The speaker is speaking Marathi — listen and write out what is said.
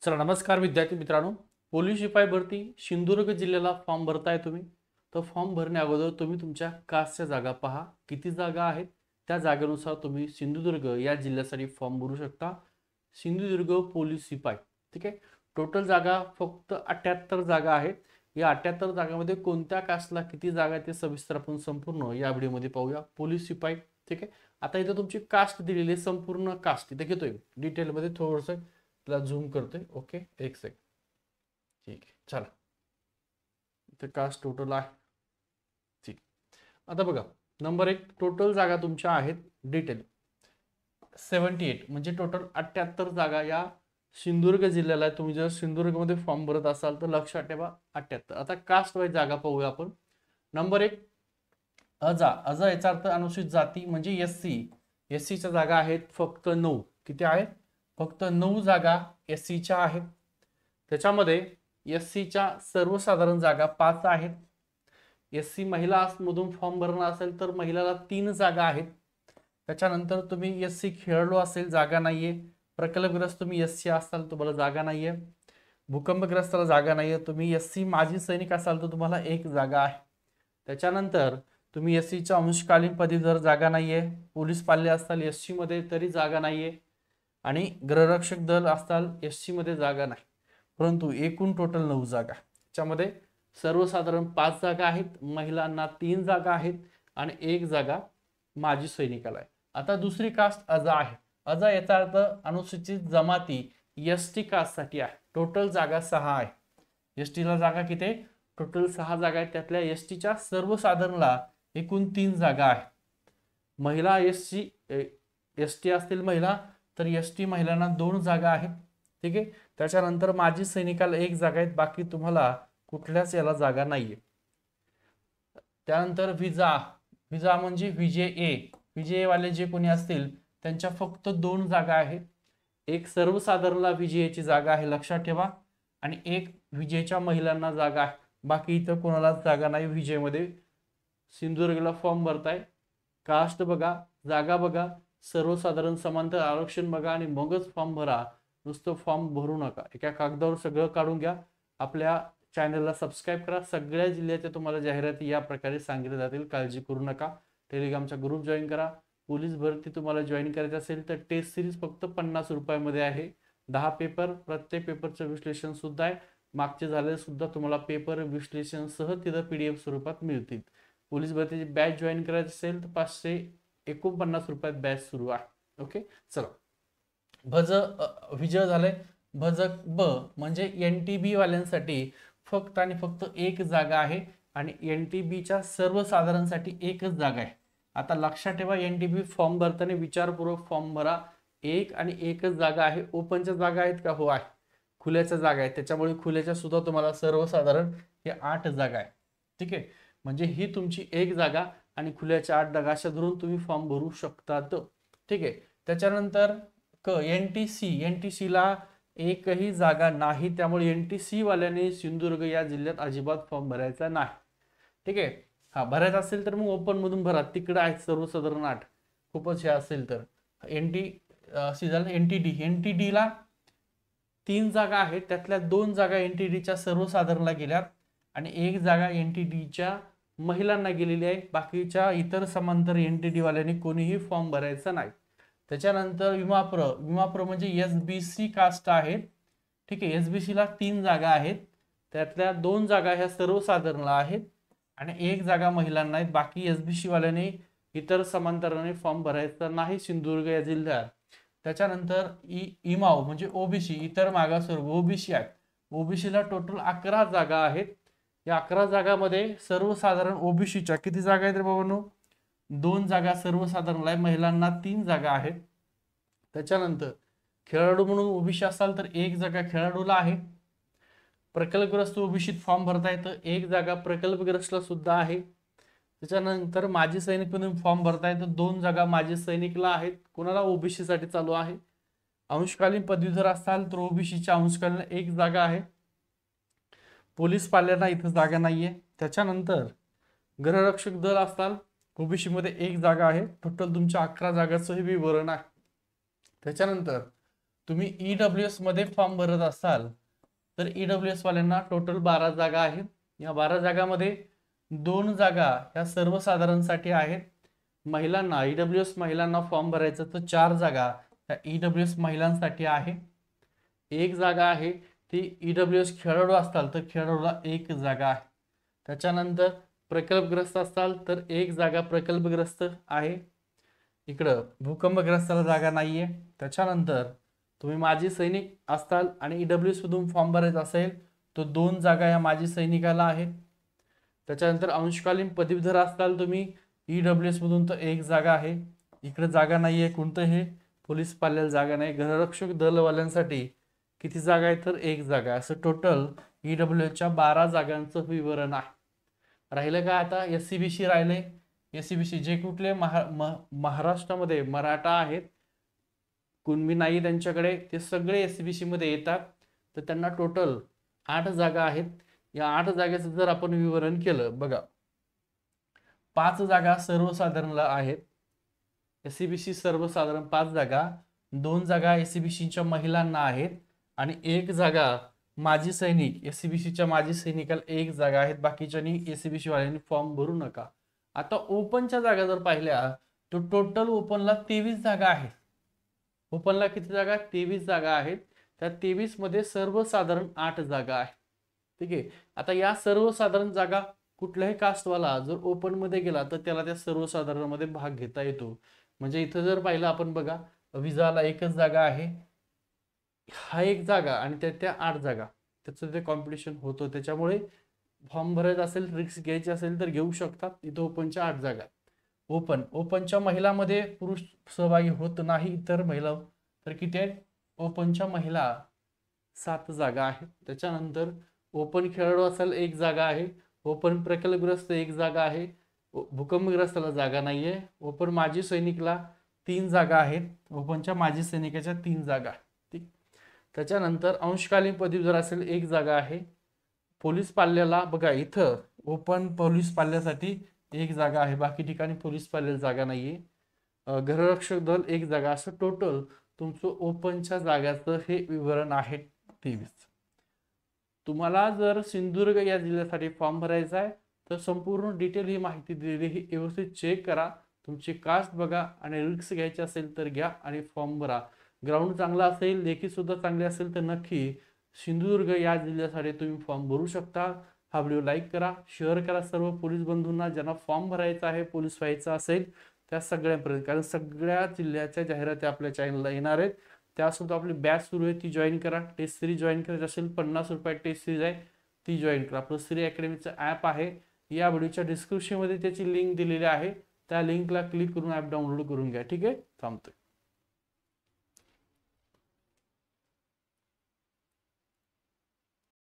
चला नमस्कार विद्यार्थी मित्रांनो, पोलीस शिपाई भरती सिंधुदुर्ग जिल्ह्याला फॉर्म भरताय तुम्ही. तर फॉर्म भरण्या अगोदर तुम्ही तुमच्या कास्टच्या जागा पहा, किती जागा आहेत. त्या जागेनुसार तुम्ही सिंधुदुर्ग या जिल्ह्यासाठी फॉर्म भरू शकता. सिंधुदुर्ग पोलीस शिपाई. ठीक आहे. टोटल जागा फक्त 78 जागा आहेत. या 78 जागांमध्ये कोणत्या कास्टला किती जागा आहेत ते सविस्तर आपण संपूर्ण या व्हिडिओमध्ये पाहूया. पोलीस शिपाई. ठीक आहे. आता इथं तुमची कास्ट दिलेली आहे, संपूर्ण कास्ट इथे घेतोय डिटेलमध्ये थोडंसं. त्याला झूम करतोय. ओके, एक सेकंड. ठीक आहे, चला. इथे कास्ट टोटल आहे. ठीक. आता बघा, नंबर 1 टोटल जागा तुमच्या आहेत डिटेल 78, म्हणजे टोटल 78 जागा या सिंधुदुर्ग जिल्ह्याला आहे. तुम्ही जर सिंधुदुर्गमध्ये फॉर्म भरत असाल तर लक्षात ठेवा 78. आता कास्ट वाईज जागा पाहूया आपण. नंबर 1 अजा. अजा याचा अर्थ अनुसूचित जाती म्हणजे एससीच्या जागा आहेत फक्त 9. किती आहेत? फक्त 9 जागा एससीच्या आहेत. त्याच्यामध्ये एससीच्या सर्वसाधारण जागा 5 आहेत. एससी महिला मधून फॉर्म भरणार असेल तर महिलाला 3 जागा आहेत. त्याच्यानंतर तुम्ही एससी खेळाडू असेल जागा नाहीये. प्रकल्पग्रस्त तुम्ही एससी असाल तुम्हाला जागा नाहीये. भूकंपग्रस्ताला जागा नाहीये. तुम्ही एससी माजी सैनिक असाल तर तुम्हाला 1 जागा आहे. त्याच्यानंतर तुम्ही एससीच्या अंशकालीन पदी जर जागा नाहीये. पोलीस पाल्य असाल एससी मध्ये तरी जागा नाहीये. आणि गृहरक्षक दल असताल एससी मध्ये जागा नाही. परंतु एकूण टोटल 9 जागा. त्याच्यामध्ये सर्वसाधारण 5 जागा आहेत, महिलांना 3 जागा आहेत आणि 1 जागा माजी सैनिकाला आहे. आता दुसरी कास्ट अजा आहे. अजा याचा अर्थ अनुसूचित जमाती एसटी कास्ट साठी आहे. टोटल जागा 6 आहे. एसटीला जागा किती? टोटल 6 जागा आहेत. त्यातल्या एसटीच्या सर्वसाधारणला एकूण 3 जागा आहेत. महिला एसटी असतील महिला तर एसटी महिलांना 2 जागा आहेत. ठीक आहे. त्याच्यानंतर माजी सैनिकाला 1 जागा आहेत. बाकी तुम्हाला कुठल्याच याला जागा नाहीये. त्यानंतर विजा म्हणजे विजे वाले जे कोणी असतील त्यांच्या फक्त 2 जागा आहेत. एक सर्वसाधारणला विजेची जागा आहे लक्षात ठेवा, आणि एक विजेच्या महिलांना जागा आहे. बाकी इथं कोणालाच जागा नाही विजेमध्ये. सिंधुदुर्गला फॉर्म भरताय, कास्ट बघा, जागा बघा, सर्वसाधारण समांतर आरक्षण बघा आणि मगच फॉर्म भरा. नुसतं फॉर्म भरू नका. एका कागदावर सगळं काढून घ्या. आपल्या चॅनलला सबस्क्राईब करा. सगळ्या जिल्ह्याच्या तुम्हाला जाहिराती या प्रकारे सांगितल्या जातील. काळजी करू नका. टेलिग्रामचा ग्रुप जॉईन करा. पोलीस भरती तुम्हाला जॉईन करायची असेल तर टेस्ट सिरीज फक्त 50 रुपयामध्ये आहे. 10 पेपर, प्रत्येक पेपरचं विश्लेषण सुद्धा आहे. मागचे झालेले सुद्धा तुम्हाला पेपर विश्लेषण सह तिथं PDF स्वरूपात मिळतील. पोलीस भरतीची बॅच जॉईन करायची असेल तर 549 रुपयात बॅच सुरू आहे. ओके, चला. विजय झाले. भजक ब म्हणजे NTB वाल्यांसाठी फक्त आणि फक्त 1 जागा आहे आणि NTBच्या सर्वसाधारणसाठी 1च जागा आहे. आता लक्षात ठेवा, NTB फॉर्म भरताना विचारपूर्वक फॉर्म भरा. 1 आणि 1च जागा आहे. ओपनच्या जागा आहेत का? हो आहे. खुल्याच्या जागा आहेत. त्याच्यामुळे खुल्याच्या सुद्धा तुम्हाला सर्वसाधारण हे 8 जागा आहे. ठीक आहे. म्हणजे ही तुमची 1 जागा आणि खुल्याच्या 8 जागा अशा धरून तुम्ही फॉर्म भरू शकतात. ठीक आहे. त्याच्यानंतर NTC ला एकही जागा नाही. त्यामुळे NTC वाल्याने सिंधुदुर्ग या जिल्ह्यात अजिबात फॉर्म भरायचा नाही. ठीक आहे. हा भरायचा असेल तर मग ओपन मधून भरा. तिकडे आहेत सर्वसाधारण 8. खूपच हे असेल तर NTC झालं. NTD ला 3 जागा आहेत. त्यातल्या 2 जागा NTDच्या सर्वसाधारणला गेल्यात आणि 1 जागा NTDच्या महिलांना गेलेली आहे. बाकीच्या इतर समांतर NTD वाल्यांनी कोणीही फॉर्म भरायचा नाही. त्याच्यानंतर विमाप्र म्हणजे SBC कास्ट आहेत. ठीक आहे. SBC ला 3 जागा आहेत. त्यातल्या 2 जागा ह्या सर्वसाधारणला आहेत आणि 1 जागा महिलांना आहेत. बाकी SBC वाल्याने इतर समांतराने फॉर्म भरायचा नाही सिंधुदुर्ग या जिल्ह्यात. त्याच्यानंतर इमाव म्हणजे OBC इतर मागासवर्ग OBC आहेत. OBC ला टोटल 11 जागा आहेत. या 11 जागामध्ये सर्वसाधारण OBCच्या किती जागा आहेत रे बाबांनो? 2 जागा सर्वसाधारणला आहे. महिलांना 3 जागा आहेत. त्याच्यानंतर खेळाडू म्हणून OBC असाल तर 1 जागा खेळाडूला आहे. प्रकल्पग्रस्त OBCत फॉर्म भरता येतं. 1 जागा प्रकल्पग्रस्तला सुद्धा आहे. त्याच्यानंतर माजी सैनिक म्हणून फॉर्म भरता येतं. 2 जागा माजी सैनिकला आहेत. कोणाला? OBC साठी चालू आहे. अंशकालीन पदवीधर असाल तर OBCच्या अंशकालीन 1 जागा आहे. पोलीस पाल्यांना इथं जागा नाहीये. त्याच्यानंतर गृहरक्षक दल असताल OBC मध्ये 1 जागा आहे. टोटल तुमच्या 11 जागांचं हे विवरण आहे. त्याच्यानंतर तुम्ही EWS मध्ये फॉर्म भरत असाल तर EWS वाल्यांना टोटल 12 जागा आहेत. या 12 जागामध्ये 2 जागा ह्या सर्वसाधारणसाठी आहेत. महिलांना EWS महिलांना फॉर्म भरायचं तर 4 जागा ह्या EWS महिलांसाठी आहे. एक जागा आहे ती EWS खेळाडू असताल तर खेळाडूला एक जागा आहे. त्याच्यानंतर प्रकल्पग्रस्त असाल तर एक जागा प्रकल्पग्रस्त आहे. इकडं भूकंपग्रस्ताला जागा नाहीये. त्याच्यानंतर तुम्ही माजी सैनिक असताल आणि EWS मधून फॉर्म भरायचा असेल तर 2 जागा या माजी सैनिकाला आहेत. त्याच्यानंतर अंशकालीन पदवीधर असताल तुम्ही EWS मधून तर एक जागा आहे. इकडे जागा नाहीये कोणतं हे पोलीस पाल्याला जागा नाही. गृहरक्षक दलवाल्यांसाठी किती जागा आहे तर एक जागा. असं टोटल EWSच्या 12 जागांचं विवरण आहे. राहिलं का आता SCBC राहिले. SCBC जे कुठले महाराष्ट्रामध्ये मराठा आहेत कुणबी नाही त्यांच्याकडे ते सगळे SCBC मध्ये येतात. तर त्यांना टोटल 8 जागा आहेत. या 8 जागेचं जर आपण विवरण केलं बघा 5 जागा सर्वसाधारणला आहेत. SCBC सर्वसाधारण 5 जागा, 2 जागा SCBCच्या महिलांना आहेत आणि एक जागा माजी सैनिक SCBCच्या माजी सैनिकाला एक जागा आहेत. बाकीच्यांनी SCBC वाल्यांनी फॉर्म भरू नका. आता ओपनच्या जागा जर पाहिल्या तर टोटल ओपनला 23 जागा आहेत. ओपनला किती जागा 23 जागा आहेत. त्या 23 मध्ये सर्वसाधारण 8 जागा आहेत. ठीक आहे. आता या सर्वसाधारण जागा कुठल्याही कास्टवाला जर ओपन मध्ये गेला तर त्याला त्या सर्वसाधारण मध्ये भाग घेता येतो. म्हणजे इथं जर पाहिलं आपण बघा विजाला एकच जागा आहे. हा एक जागा आणि त्या 8 जागा त्याचं ते कॉम्पिटिशन होतं. त्याच्यामुळे फॉर्म भरायचा असेल रिस्क घ्यायची असेल तर घेऊ शकतात. इथं ओपनच्या 8 जागा. ओपनच्या महिलामध्ये पुरुष सहभागी होत नाही. तर महिला तर किती आहेत ओपनच्या महिला 7 जागा आहेत. त्याच्यानंतर ओपन खेळाडू असेल एक जागा आहे. ओपन प्रकल्पग्रस्त एक जागा आहे. भूकंपग्रस्ताला जागा नाहीये. ओपन माजी सैनिकला 3 जागा आहेत. ओपनच्या माजी सैनिकाच्या 3 जागा. ठीक. त्याच्यानंतर अंशकालीन पदवीधर असेल एक जागा आहे. पोलीस पाल्याला बघा इथं ओपन पोलीस पाल्यासाठी एक जागा आहे. बाकी ठिकाणी पोलीस पाल्याला जागा नाहीये. गृहरक्षक दल एक जागा. असं टोटल तुमचं ओपनच्या जागाचं हे विवरण आहे 23. तुम्हाला जर सिंधुदुर्ग या जिल्ह्यासाठी फॉर्म भरायचा आहे तर संपूर्ण डिटेल ही माहिती दिलेली ही व्यवस्थित चेक करा. तुमची कास्ट बघा आणि रिस्क घ्यायची असेल तर घ्या आणि फॉर्म भरा. ग्राउंड चांगला असेल लेखी सुद्धा चांगली असेल तर नक्की सिंधुदुर्ग या जिल्ह्यासाठी तुम्ही फॉर्म भरू शकता. हा व्हिडिओ लाईक करा, शेअर करा सर्व पोलीस बंधूंना ज्यांना फॉर्म भरायचा आहे पोलीस व्हायचा असेल त्या सगळ्यांपर्यंत. कारण सगळ्या जिल्ह्याच्या जाहिराती आपल्या चॅनलला येणार आहेत. त्यासोबत आपली बॅच सुरू आहे ती जॉईन करा. टेस्ट सिरीज जॉईन करायची असेल 50 रुपयात टेस्ट सिरीज आहे ती जॉईन करा. आपलं श्री अकॅडमीचं ॲप आहे. या व्हिडिओच्या डिस्क्रिप्शनमध्ये त्याची लिंक दिलेली आहे. त्या लिंकला क्लिक करून ॲप डाउनलोड करून घ्या. ठीक आहे. थांबतोय.